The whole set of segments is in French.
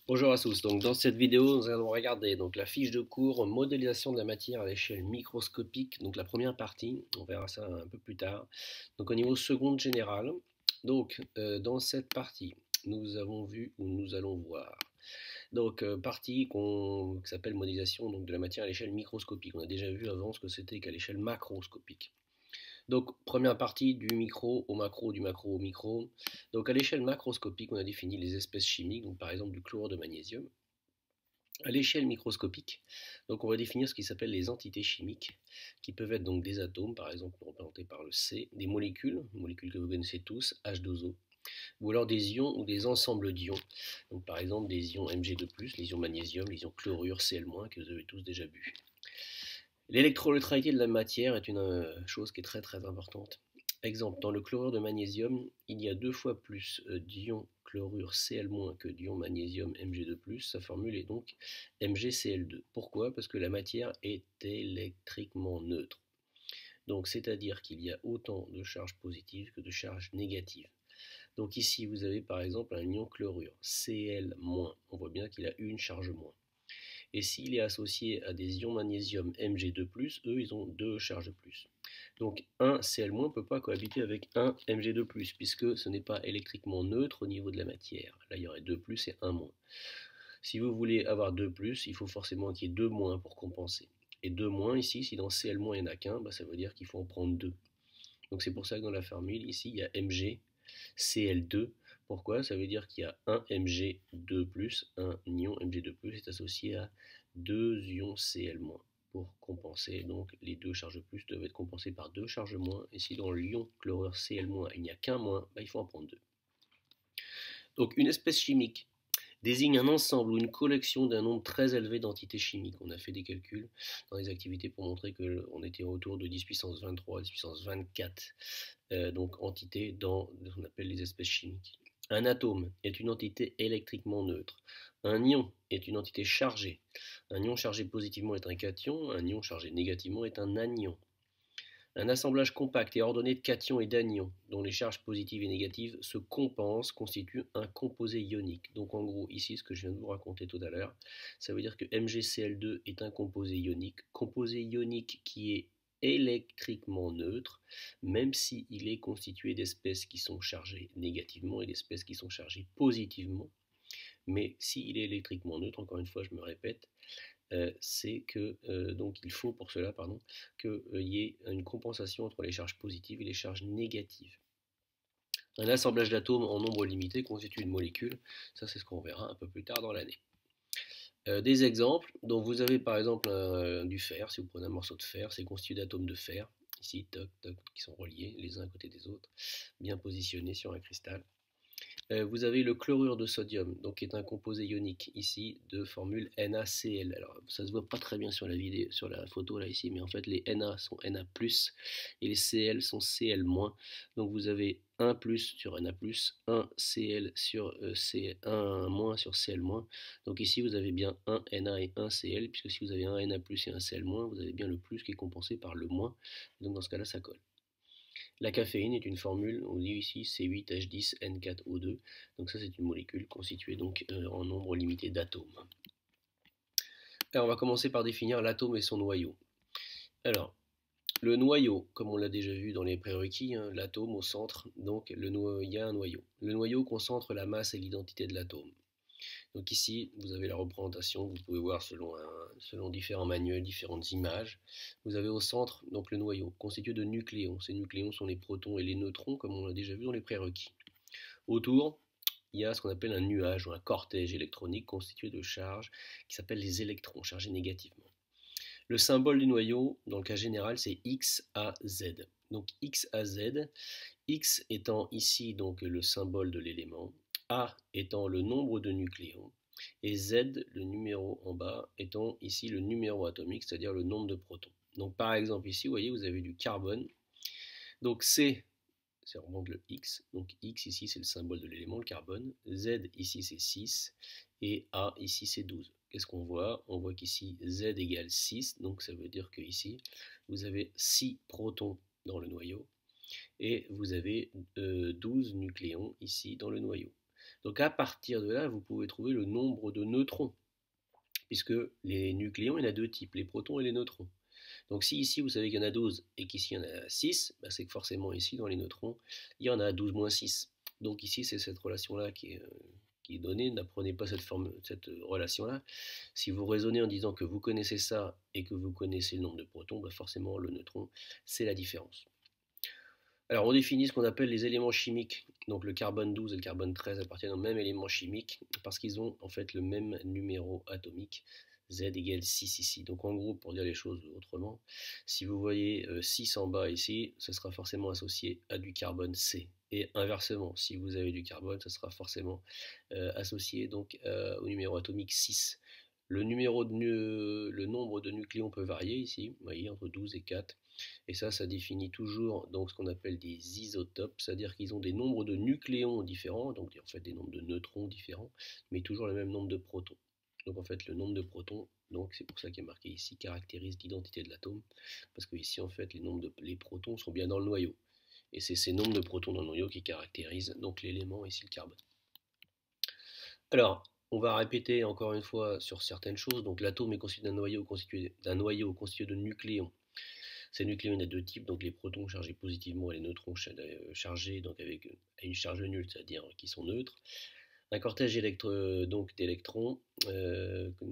Bonjour à tous. Donc, dans cette vidéo, nous allons regarder donc, la fiche de cours modélisation de la matière à l'échelle microscopique. Donc, la première partie, on verra ça un peu plus tard. Donc, au niveau seconde générale, donc, dans cette partie, nous avons vu ou nous allons voir. Donc, partie qui s'appelle modélisation donc, de la matière à l'échelle microscopique. On a déjà vu avant ce que c'était qu'à l'échelle macroscopique. Donc, première partie du micro au macro, du macro au micro. Donc, à l'échelle macroscopique, on a défini les espèces chimiques, donc par exemple du chlorure de magnésium. À l'échelle microscopique, donc on va définir ce qui s'appelle les entités chimiques, qui peuvent être donc des atomes, par exemple représentés par le C, des molécules que vous connaissez tous, H2O, ou alors des ions ou des ensembles d'ions, donc par exemple des ions Mg2+, les ions magnésium, les ions chlorure, Cl-, que vous avez tous déjà vu. L'électroneutralité de la matière est une chose qui est très très importante. Exemple, dans le chlorure de magnésium, il y a 2 fois plus d'ions chlorure Cl- que d'ions magnésium Mg2+. Sa formule est donc MgCl2. Pourquoi? Parce que la matière est électriquement neutre. Donc, c'est-à-dire qu'il y a autant de charges positives que de charges négatives. Donc ici, vous avez par exemple un ion chlorure, Cl-. On voit bien qu'il a une charge moins. Et s'il est associé à des ions magnésium Mg2+, eux, ils ont 2 charges plus. Donc un Cl- ne peut pas cohabiter avec un Mg2+, puisque ce n'est pas électriquement neutre au niveau de la matière. Là, il y aurait 2 plus et 1 moins. Si vous voulez avoir 2 plus, il faut forcément qu'il y ait 2 moins pour compenser. Et 2 moins ici, si dans Cl- il n'y en a qu'un, ça veut dire qu'il faut en prendre 2. Donc c'est pour ça que dans la formule, ici, il y a MgCl2. Pourquoi? Ça veut dire qu'il y a un Mg2+, un ion Mg2+, est associé à 2 ions Cl-. Pour compenser, donc les 2 charges plus doivent être compensées par 2 charges moins. Et si dans l'ion chlorure Cl-, il n'y a qu'un moins, il faut en prendre 2. Donc une espèce chimique désigne un ensemble ou une collection d'un nombre très élevé d'entités chimiques. On a fait des calculs dans les activités pour montrer qu'on était autour de 10 puissance 23, 10 puissance 24 donc entités dans ce qu'on appelle les espèces chimiques. Un atome est une entité électriquement neutre. Un ion est une entité chargée. Un ion chargé positivement est un cation, un ion chargé négativement est un anion. Un assemblage compact et ordonné de cations et d'anions, dont les charges positives et négatives se compensent, constitue un composé ionique. Donc en gros, ici, ce que je viens de vous raconter tout à l'heure, ça veut dire que MgCl2 est un composé ionique qui est électriquement neutre, même s'il est constitué d'espèces qui sont chargées négativement et d'espèces qui sont chargées positivement. Mais s'il est électriquement neutre, encore une fois, je me répète, c'est que donc il faut pour cela qu'il y ait une compensation entre les charges positives et les charges négatives. Un assemblage d'atomes en nombre limité constitue une molécule, ça c'est ce qu'on verra un peu plus tard dans l'année. Des exemples, donc vous avez par exemple du fer, si vous prenez un morceau de fer, c'est constitué d'atomes de fer, ici, toc, toc, qui sont reliés les uns à côté des autres, bien positionnés sur un cristal. Vous avez le chlorure de sodium, donc qui est un composé ionique ici de formule NaCl. Alors ça se voit pas très bien sur la vidéo, sur la photo là ici, mais en fait les Na sont Na+ et les Cl sont Cl-. Donc vous avez 1 plus sur Na+, 1 Cl sur -, sur Cl-. Donc ici vous avez bien 1 Na et 1 Cl, puisque si vous avez un Na+ et un Cl-, vous avez bien le plus qui est compensé par le moins. Donc dans ce cas-là, ça colle. La caféine est une formule, on dit ici C8H10N4O2, donc ça c'est une molécule constituée donc en nombre limité d'atomes. Alors on va commencer par définir l'atome et son noyau. Alors, le noyau, comme on l'a déjà vu dans les prérequis, l'atome au centre, donc il y a un noyau. Le noyau concentre la masse et l'identité de l'atome. Donc ici, vous avez la représentation, vous pouvez voir selon différents manuels, différentes images. Vous avez au centre donc le noyau, constitué de nucléons. Ces nucléons sont les protons et les neutrons, comme on l'a déjà vu dans les prérequis. Autour, il y a ce qu'on appelle un nuage ou un cortège électronique constitué de charges qui s'appellent les électrons, chargés négativement. Le symbole du noyau, dans le cas général, c'est XAZ. Donc XAZ, X étant ici donc le symbole de l'élément, A étant le nombre de nucléons, et Z, le numéro en bas, étant ici le numéro atomique, c'est-à-dire le nombre de protons. Donc par exemple ici, vous voyez, vous avez du carbone. Donc C, c'est vraiment le X. Donc X ici, c'est le symbole de l'élément, le carbone. Z ici, c'est 6. Et A ici, c'est 12. Qu'est-ce qu'on voit? On voit qu'ici, Z égale 6. Donc ça veut dire qu'ici, vous avez 6 protons dans le noyau. Et vous avez 12 nucléons ici dans le noyau. Donc à partir de là, vous pouvez trouver le nombre de neutrons, puisque les nucléons, il y en a deux types, les protons et les neutrons. Donc si ici vous savez qu'il y en a 12 et qu'ici il y en a 6, bah, c'est que forcément ici dans les neutrons, il y en a 12 moins 6. Donc ici c'est cette relation-là qui est donnée. N'apprenez pas cette relation-là. Si vous raisonnez en disant que vous connaissez ça et que vous connaissez le nombre de protons, bah forcément le neutron c'est la différence. Alors on définit ce qu'on appelle les éléments chimiques. Donc le carbone 12 et le carbone 13 appartiennent au même élément chimique parce qu'ils ont en fait le même numéro atomique. Z égale 6 ici. Donc en gros, pour dire les choses autrement, si vous voyez 6 en bas ici, ce sera forcément associé à du carbone C. Et inversement, si vous avez du carbone, ce sera forcément associé donc au numéro atomique 6. Le nombre de nucléons peut varier ici, vous voyez, entre 12 et 4. Et ça définit toujours donc ce qu'on appelle des isotopes, c'est-à-dire qu'ils ont des nombres de nucléons différents, donc en fait des nombres de neutrons différents, mais toujours le même nombre de protons. Donc en fait le nombre de protons, donc c'est pour ça qu'il est marqué ici, caractérise l'identité de l'atome, parce que ici en fait les protons sont bien dans le noyau. Et c'est ces nombres de protons dans le noyau qui caractérisent donc l'élément ici le carbone. Alors, on va répéter encore une fois sur certaines choses. Donc l'atome est constitué d'un noyau constitué de nucléons. Ces nucléons, il y en a deux types, donc les protons chargés positivement et les neutrons chargés donc avec une charge nulle, c'est-à-dire qui sont neutres. Un cortège d'électrons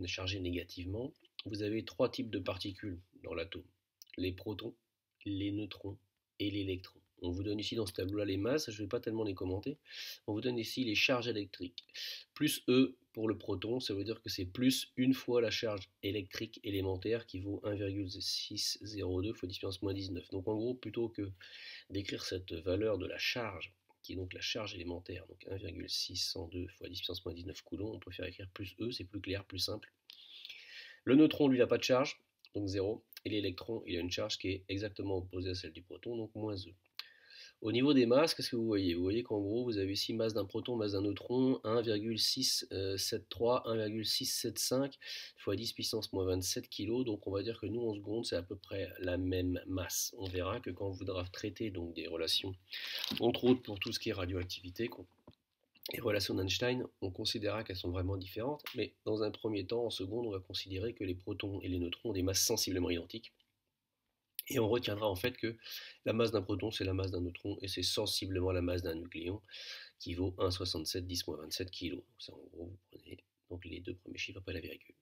chargés négativement. Vous avez trois types de particules dans l'atome, les protons, les neutrons et l'électron. On vous donne ici dans ce tableau-là les masses, je ne vais pas tellement les commenter. On vous donne ici les charges électriques. Plus E pour le proton, ça veut dire que c'est plus une fois la charge électrique élémentaire qui vaut 1,602 fois 10 puissance moins 19. Donc en gros, plutôt que d'écrire cette valeur de la charge, qui est donc la charge élémentaire, donc 1,602 fois 10 puissance moins 19 coulombs, on préfère écrire plus E, c'est plus clair, plus simple. Le neutron, lui, n'a pas de charge, donc 0, et l'électron, il a une charge qui est exactement opposée à celle du proton, donc moins E. Au niveau des masses, qu'est-ce que vous voyez? Vous voyez qu'en gros, vous avez ici masse d'un proton, masse d'un neutron, 1,673, 1,675 fois 10 puissance moins 27 kg. Donc on va dire que nous, en seconde, c'est à peu près la même masse. On verra que quand on voudra traiter donc, des relations, entre autres pour tout ce qui est radioactivité, et relations d'Einstein, on considérera qu'elles sont vraiment différentes. Mais dans un premier temps, en seconde, on va considérer que les protons et les neutrons ont des masses sensiblement identiques. Et on retiendra en fait que la masse d'un proton, c'est la masse d'un neutron, et c'est sensiblement la masse d'un nucléon, qui vaut 1,67 10-27 kg. C'est en gros, vous prenez donc les deux premiers chiffres après la virgule.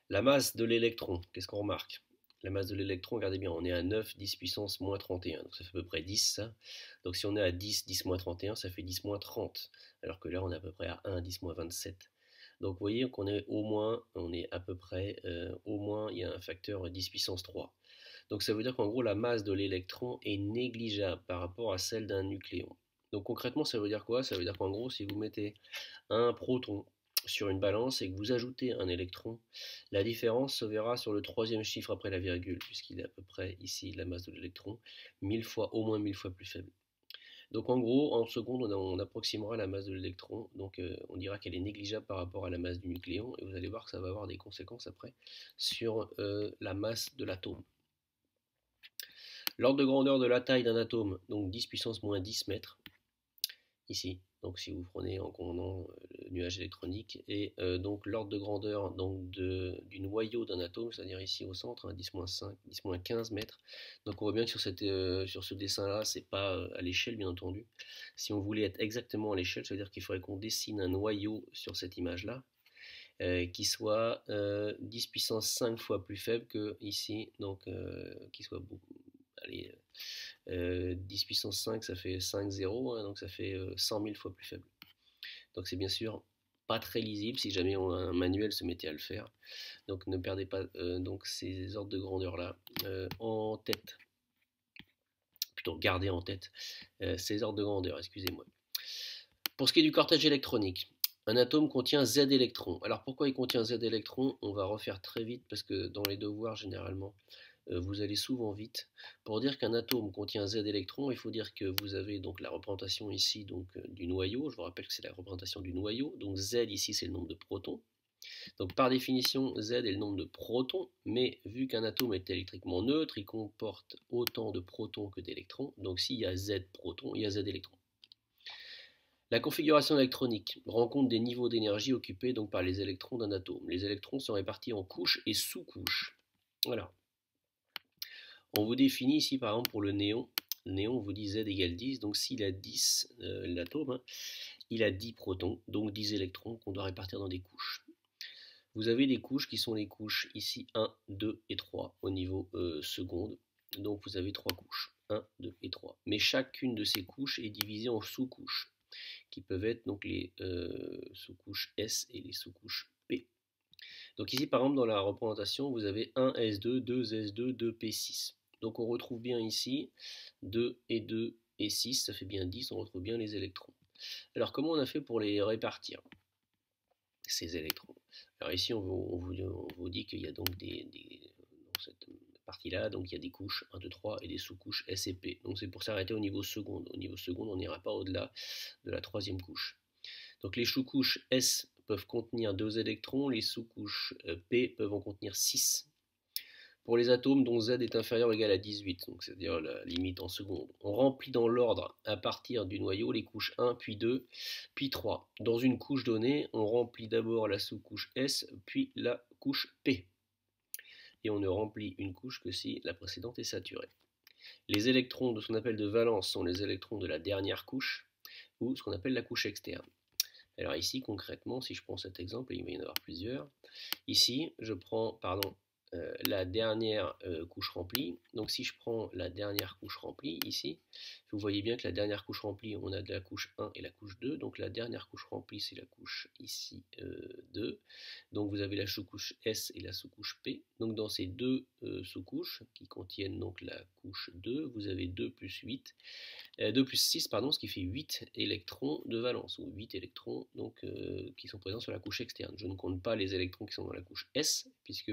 La masse de l'électron, qu'est-ce qu'on remarque? La masse de l'électron, regardez bien, on est à 9, 10 puissance moins 31, donc ça fait à peu près 10 ça. Donc si on est à 10, 10 moins 31, ça fait 10 moins 30, alors que là on est à peu près à 1, 10 moins 27. Donc vous voyez qu'on est au moins, on est à peu près, au moins il y a un facteur 10 puissance 3. Donc ça veut dire qu'en gros la masse de l'électron est négligeable par rapport à celle d'un nucléon. Donc concrètement ça veut dire quoi? Ça veut dire qu'en gros si vous mettez un proton sur une balance et que vous ajoutez un électron, la différence se verra sur le troisième chiffre après la virgule, puisqu'il est à peu près ici la masse de l'électron, 1000 fois, au moins 1000 fois plus faible. Donc en gros, en seconde, on approximera la masse de l'électron, donc on dira qu'elle est négligeable par rapport à la masse du nucléon, et vous allez voir que ça va avoir des conséquences après sur la masse de l'atome. L'ordre de grandeur de la taille d'un atome, donc 10 puissance moins 10 mètres, ici. Donc si vous prenez en comptant le nuage électronique, et donc l'ordre de grandeur donc, du noyau d'un atome, c'est-à-dire ici au centre, 10-5, 10-15 mètres. Donc on voit bien que sur ce dessin-là, c'est pas à l'échelle bien entendu. Si on voulait être exactement à l'échelle, ça veut dire qu'il faudrait qu'on dessine un noyau sur cette image-là, qui soit 10 puissance 5 fois plus faible que ici, donc qui soit beaucoup, allez, 10 puissance 5 ça fait 5 zéros, hein, donc ça fait 100 000 fois plus faible. Donc c'est bien sûr pas très lisible si jamais un manuel se mettait à le faire. Donc ne perdez pas donc ces ordres de grandeur là en tête, plutôt gardez en tête ces ordres de grandeur, excusez-moi. Pour ce qui est du cortège électronique, un atome contient Z électrons. Alors pourquoi il contient Z électrons? On va refaire très vite parce que dans les devoirs généralement vous allez souvent vite. Pour dire qu'un atome contient Z électrons, il faut dire que vous avez donc la représentation ici donc, du noyau. Je vous rappelle que c'est la représentation du noyau. Donc Z ici c'est le nombre de protons. Donc par définition Z est le nombre de protons, mais vu qu'un atome est électriquement neutre, il comporte autant de protons que d'électrons. Donc s'il y a Z protons, il y a Z électrons. La configuration électronique rend compte des niveaux d'énergie occupés donc par les électrons d'un atome. Les électrons sont répartis en couches et sous-couches. Voilà. On vous définit ici par exemple pour le néon. Le néon, on vous dit Z égale 10. Donc s'il a 10, l'atome, hein, il a 10 protons, donc 10 électrons qu'on doit répartir dans des couches. Vous avez des couches qui sont les couches ici 1, 2 et 3 au niveau seconde. Donc vous avez 3 couches, 1, 2 et 3. Mais chacune de ces couches est divisée en sous-couches, qui peuvent être donc les sous-couches S et les sous-couches P. Donc ici par exemple dans la représentation, vous avez 1 S2, 2 S2, 2 P6. Donc on retrouve bien ici 2 et 2 et 6, ça fait bien 10, on retrouve bien les électrons. Alors comment on a fait pour les répartir, ces électrons? Alors ici on vous dit qu'il y a donc dans cette partie-là, donc il y a des couches 1, 2, 3 et des sous-couches S et P. Donc c'est pour s'arrêter au niveau seconde. Au niveau seconde, on n'ira pas au-delà de la troisième couche. Donc les sous-couches S peuvent contenir 2 électrons, les sous-couches P peuvent en contenir 6. Pour les atomes dont Z est inférieur ou égal à 18, donc c'est-à-dire la limite en seconde, on remplit dans l'ordre à partir du noyau les couches 1, puis 2, puis 3. Dans une couche donnée, on remplit d'abord la sous-couche S, puis la couche P. Et on ne remplit une couche que si la précédente est saturée. Les électrons de ce qu'on appelle de valence sont les électrons de la dernière couche, ou ce qu'on appelle la couche externe. Alors ici, concrètement, si je prends cet exemple, et il va y en avoir plusieurs, ici, je prends, la dernière couche remplie. Donc si je prends la dernière couche remplie ici, vous voyez bien que la dernière couche remplie, on a de la couche 1 et la couche 2. Donc la dernière couche remplie, c'est la couche ici 2. Donc vous avez la sous-couche S et la sous-couche P. Donc dans ces deux sous-couches qui contiennent donc la couche 2, vous avez 2 plus 8. 2 plus 6, pardon, ce qui fait 8 électrons de valence, ou 8 électrons donc, qui sont présents sur la couche externe. Je ne compte pas les électrons qui sont dans la couche S, puisque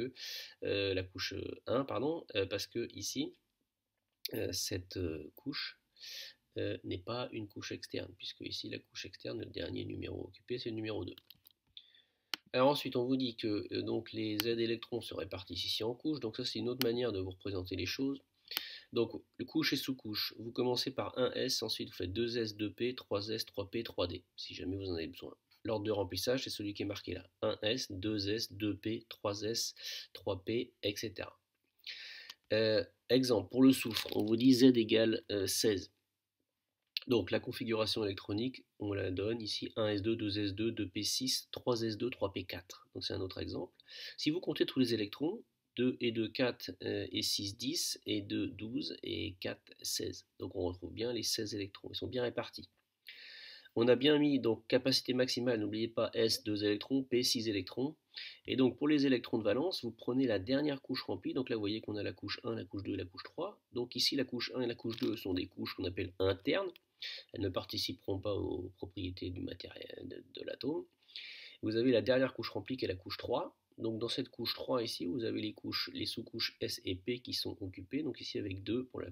la couche 1, pardon, parce que ici, cette couche n'est pas une couche externe, puisque ici la couche externe, le dernier numéro occupé, c'est le numéro 2. Alors ensuite, on vous dit que donc les Z électrons se répartissent ici en couches, donc ça c'est une autre manière de vous représenter les choses. Donc, couche et sous-couche. Vous commencez par 1S, ensuite vous faites 2S, 2P, 3S, 3P, 3D, si jamais vous en avez besoin. L'ordre de remplissage, c'est celui qui est marqué là. 1S, 2S, 2P, 3S, 3P, etc. Exemple, pour le soufre, on vous dit Z égale 16. Donc, la configuration électronique, on la donne ici 1S2, 2S2, 2P6, 3S2, 3P4. Donc, c'est un autre exemple. Si vous comptez tous les électrons, 2 et 2, 4 et 6, 10 et 2, 12 et 4, 16. Donc on retrouve bien les 16 électrons, ils sont bien répartis. On a bien mis donc capacité maximale, n'oubliez pas S, 2 électrons, P, 6 électrons. Et donc pour les électrons de valence, vous prenez la dernière couche remplie. Donc là vous voyez qu'on a la couche 1, la couche 2 et la couche 3. Donc ici la couche 1 et la couche 2 sont des couches qu'on appelle internes. Elles ne participeront pas aux propriétés du matériel de l'atome. Vous avez la dernière couche remplie qui est la couche 3. Donc dans cette couche 3 ici, vous avez les sous-couches S et P qui sont occupées. Donc ici avec 2 pour la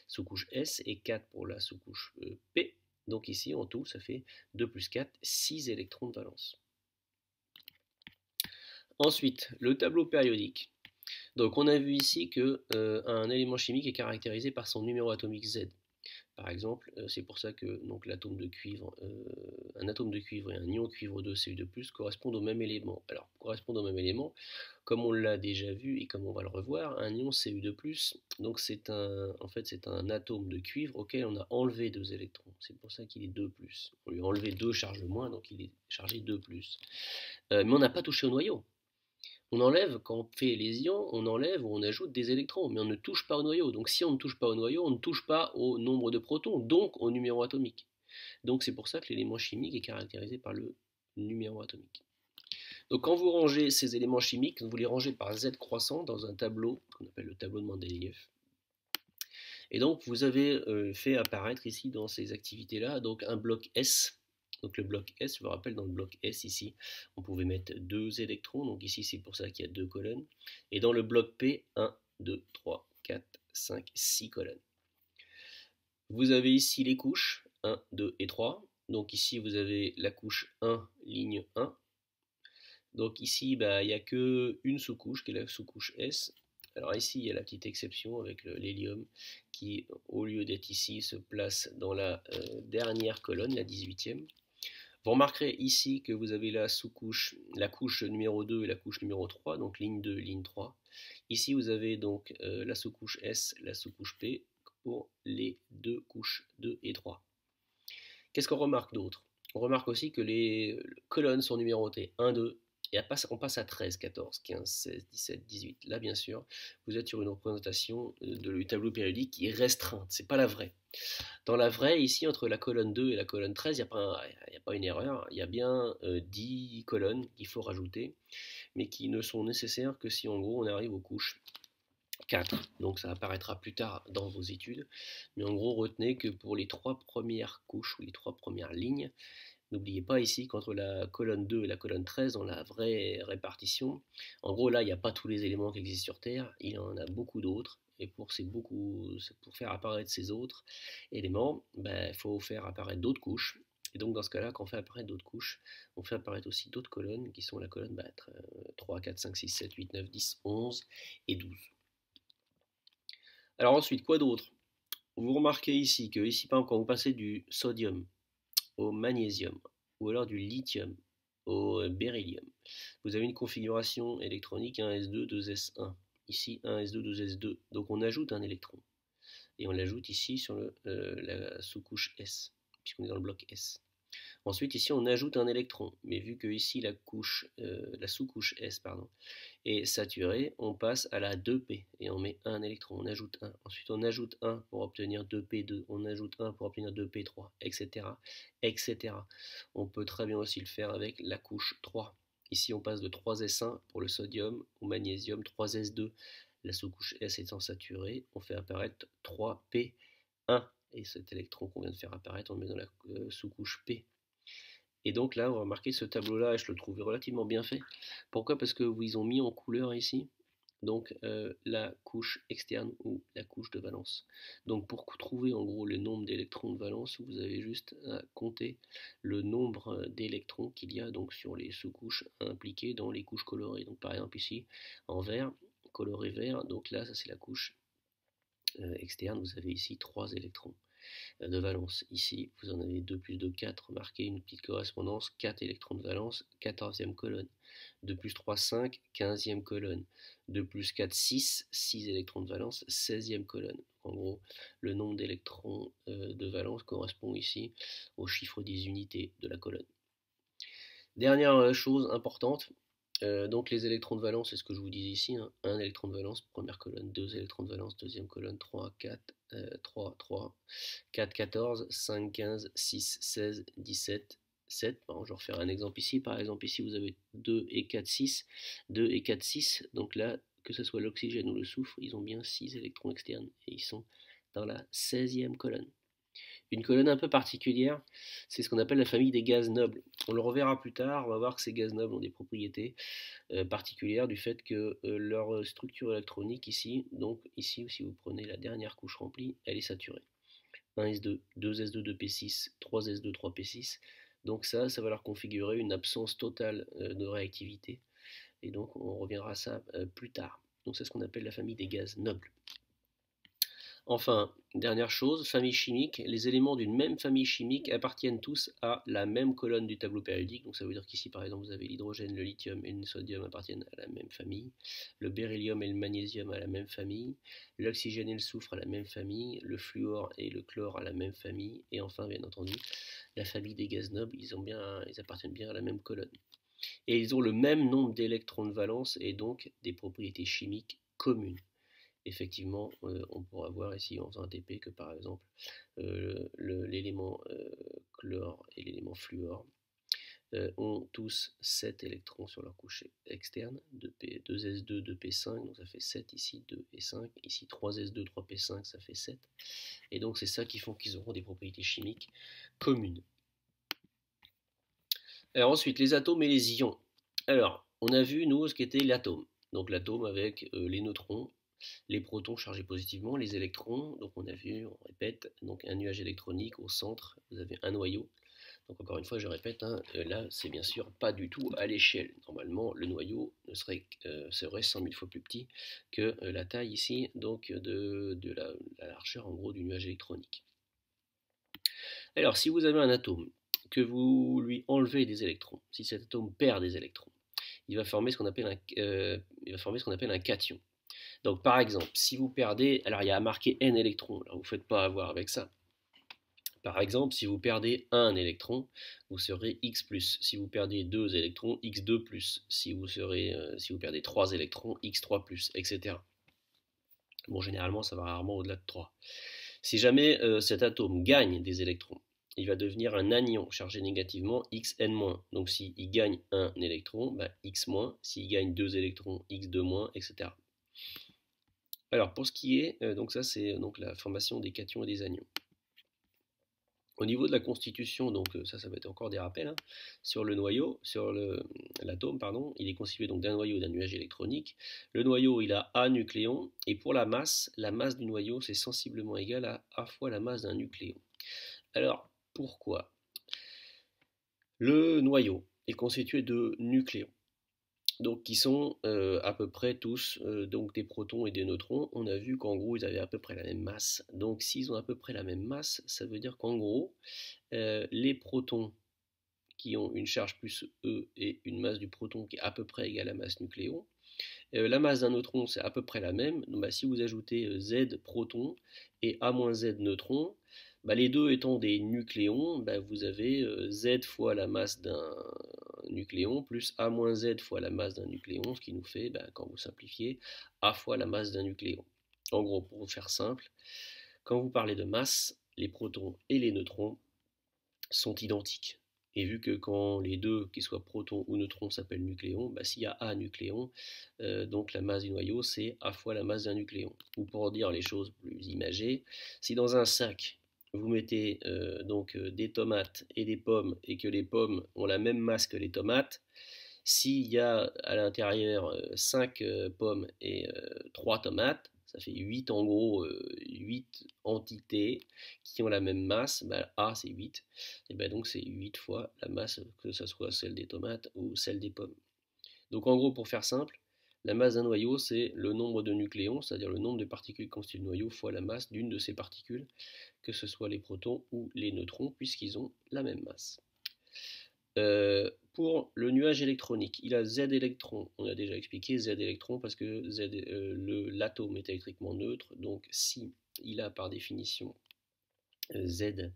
sous-couche S et 4 pour la sous-couche P. Donc ici en tout, ça fait 2 plus 4, 6 électrons de valence. Ensuite, le tableau périodique. Donc on a vu ici qu'un élément chimique est caractérisé par son numéro atomique Z. Par exemple, c'est pour ça que donc, un atome de cuivre et un ion cuivre 2 Cu2+, correspondent au même élément. Alors, correspondent au même élément, comme on l'a déjà vu et comme on va le revoir, un ion Cu2+, donc en fait, c'est un atome de cuivre auquel on a enlevé 2 électrons. C'est pour ça qu'il est 2+. On lui a enlevé 2 charges moins, donc il est chargé 2+. Mais on n'a pas touché au noyau. On enlève, quand on fait les ions, on enlève ou on ajoute des électrons, mais on ne touche pas au noyau. Donc si on ne touche pas au noyau, on ne touche pas au nombre de protons, donc au numéro atomique. Donc c'est pour ça que l'élément chimique est caractérisé par le numéro atomique. Donc quand vous rangez ces éléments chimiques, vous les rangez par Z croissant dans un tableau qu'on appelle le tableau de Mendeleïev. Et donc vous avez fait apparaître ici dans ces activités-là donc un bloc S. Donc le bloc S, je vous rappelle, dans le bloc S ici, on pouvait mettre 2 électrons, donc ici c'est pour ça qu'il y a 2 colonnes. Et dans le bloc P, 1, 2, 3, 4, 5, 6 colonnes. Vous avez ici les couches, 1, 2 et 3. Donc ici vous avez la couche 1, ligne 1. Donc ici, il n'y a qu'une sous-couche, qui est la sous-couche S. Alors ici, il y a la petite exception avec l'hélium qui, au lieu d'être ici, se place dans la dernière colonne, la 18e. Vous remarquerez ici que vous avez la sous-couche, la couche numéro 2 et la couche numéro 3, donc ligne 2, ligne 3. Ici, vous avez donc la sous-couche S, la sous-couche P pour les deux couches 2 et 3. Qu'est-ce qu'on remarque d'autre? On remarque aussi que les colonnes sont numérotées 1, 2, et on passe à 13, 14, 15, 16, 17, 18. Là, bien sûr, vous êtes sur une représentation du tableau périodique qui est restreinte, c'est pas la vraie. Dans la vraie, ici, entre la colonne 2 et la colonne 13, il n'y a pas une erreur, il y a bien 10 colonnes qu'il faut rajouter, mais qui ne sont nécessaires que si en gros on arrive aux couches 4. Donc ça apparaîtra plus tard dans vos études. Mais en gros, retenez que pour les 3 premières couches ou les 3 premières lignes, n'oubliez pas ici qu'entre la colonne 2 et la colonne 13, dans la vraie répartition, en gros là, il n'y a pas tous les éléments qui existent sur Terre, il y en a beaucoup d'autres. Et pour faire apparaître ces autres éléments, il faut faire apparaître d'autres couches. Et donc dans ce cas-là, quand on fait apparaître d'autres couches, on fait apparaître aussi d'autres colonnes qui sont la colonne 3, 4, 5, 6, 7, 8, 9, 10, 11 et 12. Alors ensuite, quoi d'autre? Vous remarquez ici que, ici par exemple, quand vous passez du sodium au magnésium, ou alors du lithium au beryllium, vous avez une configuration électronique 1s2, 2s1. Ici, 1s2, 2s2. Donc on ajoute un électron. Et on l'ajoute ici sur la sous-couche S, puisqu'on est dans le bloc S. Ensuite, ici, on ajoute un électron. Mais vu que ici, la sous-couche S est saturée, on passe à la 2p et on met un électron, on ajoute un. Ensuite, on ajoute 1 pour obtenir 2p2, on ajoute 1 pour obtenir 2p3, etc., etc. On peut très bien aussi le faire avec la couche 3. Ici, on passe de 3s1 pour le sodium au magnésium, 3s2, la sous-couche S étant saturée, on fait apparaître 3p1. Et cet électron qu'on vient de faire apparaître, on le met dans la sous-couche P. Et donc là, vous remarquez ce tableau-là, je le trouve relativement bien fait. Pourquoi? Parce que ils ont mis en couleur ici donc la couche externe ou la couche de valence. Donc pour trouver en gros le nombre d'électrons de valence, vous avez juste à compter le nombre d'électrons qu'il y a donc sur les sous-couches impliquées dans les couches colorées. Donc par exemple ici en vert, coloré vert, donc là ça c'est la couche externe, vous avez ici 3 électrons de valence. Ici, vous en avez 2 plus 2, 4. Remarquez une petite correspondance, 4 électrons de valence, 14e colonne. 2 plus 3, 5, 15e colonne. 2 plus 4, 6, 6 électrons de valence, 16e colonne. En gros, le nombre d'électrons de valence correspond ici au chiffre des unités de la colonne. Dernière chose importante, donc les électrons de valence, c'est ce que je vous disais ici, hein. 1 électron de valence, première colonne, 2 électrons de valence, deuxième colonne, 3, 4, 3, 4, 14, 5, 15, 6, 16, 17, 7. Bon, je vais refaire un exemple ici. Par exemple, ici, vous avez 2 et 4, 6. 2 et 4, 6. Donc là, que ce soit l'oxygène ou le soufre, ils ont bien 6 électrons externes. Et ils sont dans la 16e colonne. Une colonne un peu particulière, c'est ce qu'on appelle la famille des gaz nobles. On le reverra plus tard, on va voir que ces gaz nobles ont des propriétés particulière du fait que leur structure électronique ici, donc ici si vous prenez la dernière couche remplie, elle est saturée. 1s2, 2s2, 2p6, 3s2, 3p6. Donc ça va leur configurer une absence totale de réactivité. Et donc on reviendra à ça plus tard. Donc c'est ce qu'on appelle la famille des gaz nobles. Enfin, dernière chose, famille chimique, les éléments d'une même famille chimique appartiennent tous à la même colonne du tableau périodique. Donc ça veut dire qu'ici par exemple vous avez l'hydrogène, le lithium et le sodium appartiennent à la même famille, le beryllium et le magnésium à la même famille, l'oxygène et le soufre à la même famille, le fluor et le chlore à la même famille, et enfin bien entendu la famille des gaz nobles, ils appartiennent bien à la même colonne. Et ils ont le même nombre d'électrons de valence et donc des propriétés chimiques communes. Effectivement, on pourra voir ici en faisant un TP que par exemple l'élément chlore et l'élément fluor ont tous 7 électrons sur leur couche externe, 2s2, 2p5, donc ça fait 7 ici, 2 et 5, ici 3s2, 3p5, ça fait 7. Et donc c'est ça qui font qu'ils auront des propriétés chimiques communes. Alors ensuite, les atomes et les ions. Alors, on a vu, nous, ce qu'était l'atome. Donc l'atome avec les neutrons, les protons chargés positivement, les électrons, donc on a vu, on répète, donc un nuage électronique au centre, vous avez un noyau. Donc encore une fois, je répète, hein, là c'est bien sûr pas du tout à l'échelle. Normalement, le noyau ne serait 100 000 fois plus petit que la taille ici, donc de la largeur en gros du nuage électronique. Alors, si vous avez un atome, que vous lui enlevez des électrons, si cet atome perd des électrons, il va former ce qu'on appelle un cation. Donc, par exemple, si vous perdez, alors il y a marqué n électrons, alors vous ne faites pas avoir avec ça. Par exemple, si vous perdez un électron, vous serez X+. Si vous perdez 2 électrons, X2+. Si vous perdez 3 électrons, X3+, etc. Bon, généralement, ça va rarement au-delà de 3. Si jamais cet atome gagne des électrons, il va devenir un anion chargé négativement Xn-. Donc s'il gagne un électron, bah, X-. S'il gagne 2 électrons, X2-, etc. Alors pour ce qui est, donc ça c'est donc la formation des cations et des anions. Au niveau de la constitution, donc ça va être encore des rappels, hein, sur le noyau, sur l'atome, pardon, il est constitué donc d'un noyau et d'un nuage électronique. Le noyau, il a A nucléons, et pour la masse du noyau, c'est sensiblement égal à A fois la masse d'un nucléon. Alors, pourquoi? Le noyau est constitué de nucléons, donc qui sont à peu près tous donc des protons et des neutrons. On a vu qu'en gros ils avaient à peu près la même masse. Donc s'ils ont à peu près la même masse, ça veut dire qu'en gros les protons qui ont une charge plus E et une masse du proton qui est à peu près égale à la masse nucléon. La masse d'un neutron c'est à peu près la même. Donc, bah, si vous ajoutez Z protons et A-Z neutrons, bah, les deux étant des nucléons, bah, vous avez Z fois la masse d'un nucléon plus A-Z fois la masse d'un nucléon, ce qui nous fait, bah, quand vous simplifiez, A fois la masse d'un nucléon. En gros, pour vous faire simple, quand vous parlez de masse, les protons et les neutrons sont identiques. Et vu que quand les deux, qu'ils soient protons ou neutrons, s'appellent nucléons, bah, s'il y a A nucléons, donc la masse du noyau, c'est A fois la masse d'un nucléon. Ou pour dire les choses plus imagées, si dans un sac, vous mettez des tomates et des pommes, et que les pommes ont la même masse que les tomates, s'il y a à l'intérieur 5 pommes et 3 tomates, ça fait 8 en gros, 8 entités qui ont la même masse, bah, A c'est 8, et ben donc c'est 8 fois la masse, que ce soit celle des tomates ou celle des pommes. Donc en gros, pour faire simple, la masse d'un noyau c'est le nombre de nucléons, c'est-à-dire le nombre de particules constituées de noyau fois la masse d'une de ces particules, que ce soit les protons ou les neutrons, puisqu'ils ont la même masse. Pour le nuage électronique, il a Z électrons. On a déjà expliqué Z électrons parce que l'atome est électriquement neutre. Donc si il a par définition Z,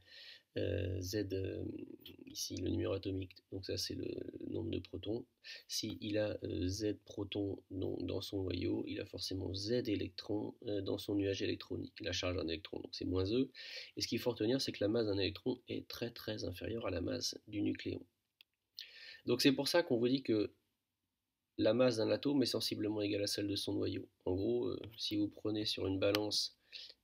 ici le numéro atomique, donc ça c'est le nombre de protons. Si il a Z protons dans son noyau, il a forcément Z électrons dans son nuage électronique. La charge d'un électron, donc c'est moins E. Et ce qu'il faut retenir, c'est que la masse d'un électron est très très inférieure à la masse du nucléon. Donc c'est pour ça qu'on vous dit que la masse d'un atome est sensiblement égale à celle de son noyau. En gros, si vous prenez sur une balance,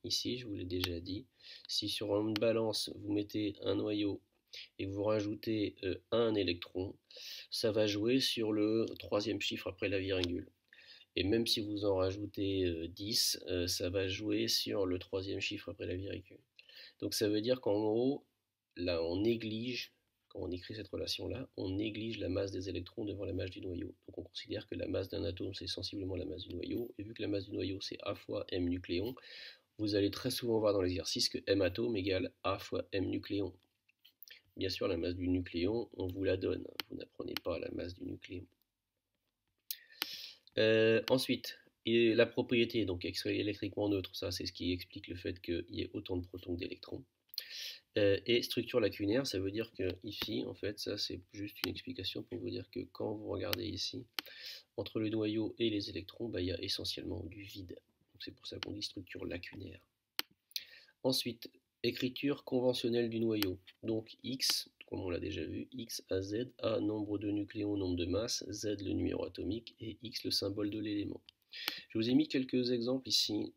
ici je vous l'ai déjà dit, si sur une balance vous mettez un noyau et vous rajoutez un électron, ça va jouer sur le troisième chiffre après la virgule. Et même si vous en rajoutez 10, ça va jouer sur le troisième chiffre après la virgule. Donc ça veut dire qu'en gros, là on néglige, quand on écrit cette relation-là, on néglige la masse des électrons devant la masse du noyau. Donc on considère que la masse d'un atome c'est sensiblement la masse du noyau, et vu que la masse du noyau c'est A fois M nucléon, vous allez très souvent voir dans l'exercice que M atome égale A fois M nucléon. Bien sûr, la masse du nucléon, on vous la donne, vous n'apprenez pas la masse du nucléon. Ensuite, et la propriété, donc électriquement neutre, ça c'est ce qui explique le fait qu'il y ait autant de protons que d'électrons. Et structure lacunaire, ça veut dire que ici, en fait, ça c'est juste une explication pour vous dire que quand vous regardez ici, entre le noyau et les électrons, bah, il y a essentiellement du vide. C'est pour ça qu'on dit structure lacunaire. Ensuite, écriture conventionnelle du noyau. Donc X, comme on l'a déjà vu, X à Z, A nombre de nucléons, nombre de masses, Z le numéro atomique et X le symbole de l'élément. Je vous ai mis quelques exemples ici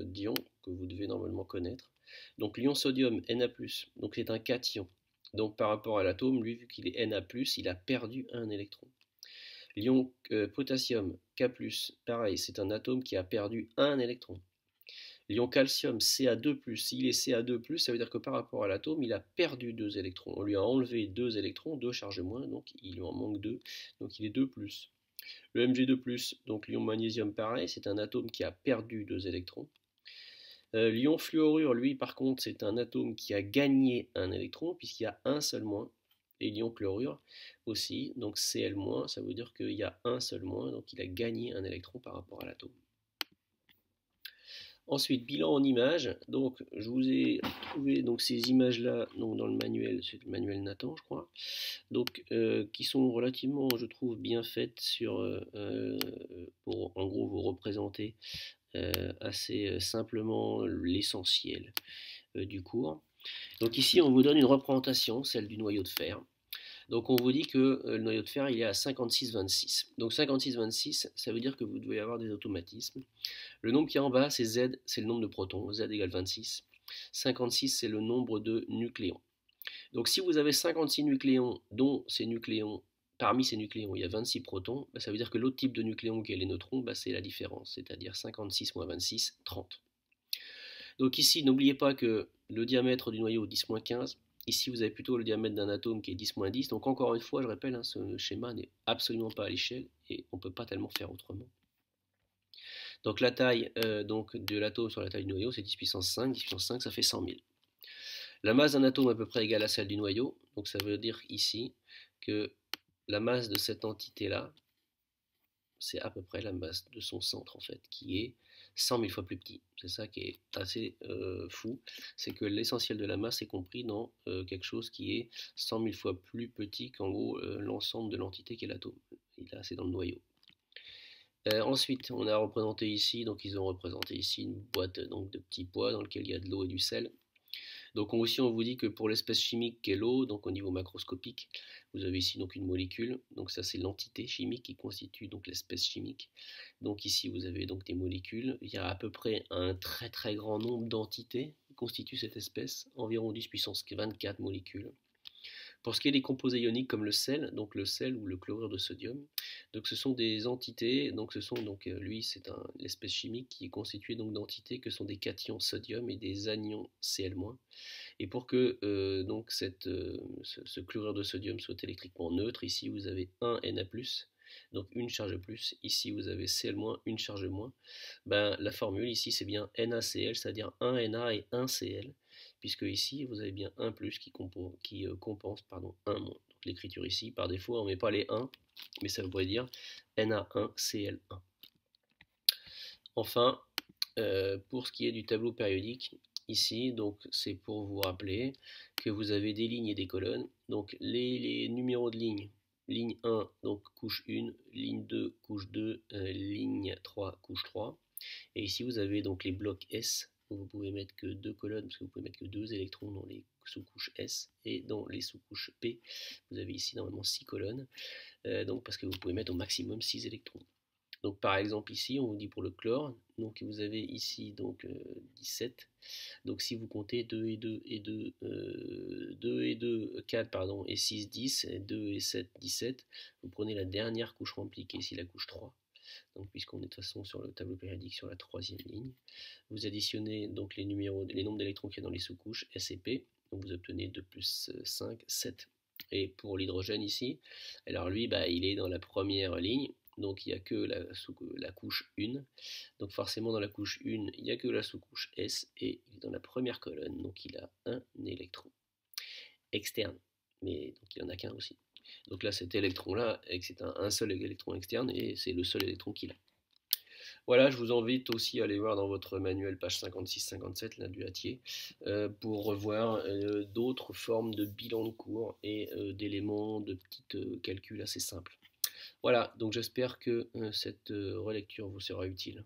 d'ions que vous devez normalement connaître. Donc l'ion sodium Na+, donc c'est un cation. Donc par rapport à l'atome, lui vu qu'il est Na+, il a perdu un électron. L'ion potassium K+, pareil, c'est un atome qui a perdu un électron. L'ion calcium Ca2+, s'il est Ca2+, ça veut dire que par rapport à l'atome, il a perdu 2 électrons. On lui a enlevé 2 électrons, 2 charges moins, donc il lui en manque 2, donc il est 2+. Le Mg2+, donc l'ion magnésium pareil, c'est un atome qui a perdu 2 électrons. L'ion fluorure, lui, par contre, c'est un atome qui a gagné un électron, puisqu'il y a un seul moins. Et l'ion chlorure aussi, donc Cl-, ça veut dire qu'il y a un seul moins, donc il a gagné un électron par rapport à l'atome. Ensuite, bilan en images. Donc, je vous ai trouvé donc, ces images-là dans le manuel, c'est le manuel Nathan, je crois, donc, qui sont relativement, je trouve, bien faites pour, en gros, vous représenter assez simplement l'essentiel du cours. Donc ici, on vous donne une représentation, celle du noyau de fer. Donc on vous dit que le noyau de fer, il est à 56,26. Donc 56,26, ça veut dire que vous devez avoir des automatismes. Le nombre qui est en bas, c'est Z, c'est le nombre de protons, Z égale 26. 56, c'est le nombre de nucléons. Donc si vous avez 56 nucléons, dont ces nucléons, parmi ces nucléons, il y a 26 protons, ça veut dire que l'autre type de nucléon qui est les neutrons, c'est la différence, c'est-à-dire 56 moins 26, 30. Donc ici, n'oubliez pas que le diamètre du noyau 10-15, ici vous avez plutôt le diamètre d'un atome qui est 10-10, donc encore une fois, je rappelle, ce schéma n'est absolument pas à l'échelle et on ne peut pas tellement faire autrement. Donc la taille de l'atome sur la taille du noyau, c'est 10 puissance 5, 10 puissance 5, ça fait 100 000. La masse d'un atome est à peu près égale à celle du noyau, donc ça veut dire ici que la masse de cette entité-là, c'est à peu près la masse de son centre en fait, qui est 100 000 fois plus petit. C'est ça qui est assez fou, c'est que l'essentiel de la masse est compris dans quelque chose qui est 100 000 fois plus petit qu'en gros l'ensemble de l'entité qui est l'atome. Et là, c'est dans le noyau. Ensuite, on a représenté ici, donc ils ont représenté ici une boîte donc, de petits pois dans lequel il y a de l'eau et du sel. Donc aussi on vous dit que pour l'espèce chimique qu'est l'eau, donc au niveau macroscopique, vous avez ici donc une molécule, donc ça c'est l'entité chimique qui constitue donc l'espèce chimique. Donc ici vous avez donc des molécules, il y a à peu près un très très grand nombre d'entités qui constituent cette espèce, environ 10 puissance 24 molécules. Pour ce qui est des composés ioniques comme le sel, donc le sel ou le chlorure de sodium, donc ce sont des entités, donc lui c'est l'espèce chimique qui est constituée donc d'entités que sont des cations sodium et des anions Cl-. Et pour que donc ce chlorure de sodium soit électriquement neutre, ici vous avez un Na+, donc une charge plus, ici vous avez Cl-, une charge moins. La formule ici c'est bien NaCl, c'est-à-dire un Na et un Cl, puisque ici vous avez bien un plus qui compense un moins. Donc l'écriture ici, par défaut, on ne met pas les 1, mais ça voudrait dire Na1Cl1. Enfin, pour ce qui est du tableau périodique, ici, donc c'est pour vous rappeler que vous avez des lignes et des colonnes. Donc les numéros de ligne 1, donc couche 1, ligne 2, couche 2, ligne 3, couche 3. Et ici vous avez donc les blocs S, où vous pouvez mettre que 2 colonnes, parce que vous pouvez mettre que 2 électrons dans les sous-couches S, et dans les sous-couches P, vous avez ici normalement 6 colonnes, donc parce que vous pouvez mettre au maximum 6 électrons. Donc par exemple ici, on vous dit pour le chlore, donc vous avez ici donc 17. Donc si vous comptez 2 et 2 et 2, 2 et 2, 4 pardon, et 6, 10, et 2 et 7, 17, vous prenez la dernière couche remplie qui est ici la couche 3. Donc puisqu'on est de toute façon sur le tableau périodique sur la troisième ligne, vous additionnez donc les nombres d'électrons qu'il y a dans les sous-couches S et P, donc vous obtenez 2 plus 5, 7. Et pour l'hydrogène ici, alors lui il est dans la première ligne, donc il n'y a que la couche 1, donc forcément dans la couche 1, il n'y a que la sous-couche S, et il est dans la première colonne, donc il a un électron externe, mais donc il n'y en a qu'un aussi. Donc là cet électron-là, c'est un seul électron externe, et c'est le seul électron qu'il a. Voilà, je vous invite aussi à aller voir dans votre manuel, page 56-57, là, du Hatier, pour revoir d'autres formes de bilan de cours et d'éléments de petits calculs assez simples. Voilà, donc j'espère que cette relecture vous sera utile.